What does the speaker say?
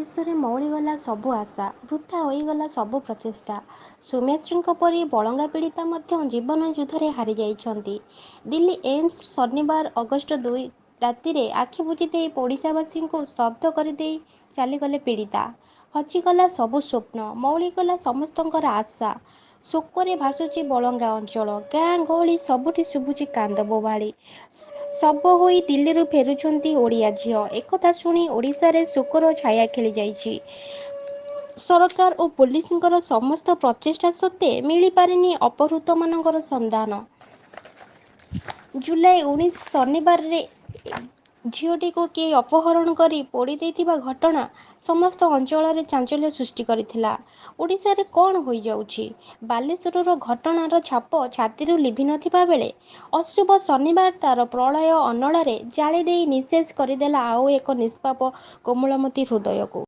ଶେଷରେ ମଉଳିଗଲା ସବୁ ଆଶା, ବୃଥା ହୋଇଗଲା ସବୁ ପ୍ରଚେଷ୍ଟା। ସୌମ୍ୟଶ୍ରୀଙ୍କ ପରି ବଳଙ୍ଗା ପୀଡ଼ିତା ମଧ୍ୟ ଜୀବନ ଯୁଦ୍ଧରେ ହାରିଯାଇଛନ୍ତି। ଦିଲ୍ଲୀ ଏମ୍ସ ଶନିବାର ଅଗଷ୍ଟ 2 ରାତିରେ ଆଖି ବୁଜିଦେଇ ପଡ଼ିଶାବାସୀଙ୍କୁ ସ୍ତବ୍ଧ କରିଦେଇ ଚାଲିଗଲେ ପୀଡ଼ିତା। ହଜିଗଲା ସବୁ ସ୍ୱପ୍ନ, ମଉଳିଗଲା ସମସ୍ତଙ୍କର ଆଶା। ଶୋକରେ ଭାସୁଛି ବଳଙ୍ଗା ଅଞ୍ଚଳ। ଗାଁ ଗହଳି ସବୁଠି ଶୁଭୁଛି କାନ୍ଦ ବୋବାଳି। ଶବ ହୋଇ ଦିଲ୍ଲୀରୁ ଫେରୁଛନ୍ତି ଓଡ଼ିଆ ଝିଅ। ଏକଥା ଶୁଣି ଓଡ଼ିଶାରେ ଶୋକର ଛାୟା ଖେଳିଯାଇଛି। ସରକାର ଓ ପୋଲିସଙ୍କର ସମସ୍ତ ପ୍ରଚେଷ୍ଟା ସତ୍ତ୍ୱେ ମିଳିପାରିନି ଅପହୃତମାନଙ୍କର ସନ୍ଧାନ। ଜୁଲାଇ 19 ଶନିବାରରେ ଝିଅଟିକୁ କିଏ ଅପହରଣ କରି ପୋଡ଼ି ଦେଇଥିବା ଘଟଣା ସମସ୍ତ ଅଞ୍ଚଳରେ ଚାଞ୍ଚଲ୍ୟ ସୃଷ୍ଟି କରିଥିଲା। ଓଡ଼ିଶାରେ କ'ଣ ହୋଇଯାଉଛି? ବାଲେଶ୍ୱରର ଘଟଣାର ଛାପ ଛାତିରୁ ଲିଭି ନଥିବା ବେଳେ ଅଶୁଭ ଶନିବାର ତା'ର ପ୍ରଳୟ ଅନଳରେ ଜାଳି ଦେଇ ନିଃଶେଷ କରିଦେଲା ଆଉ ଏକ ନିଷ୍ପାପ କୋମଳମତି ହୃଦୟକୁ।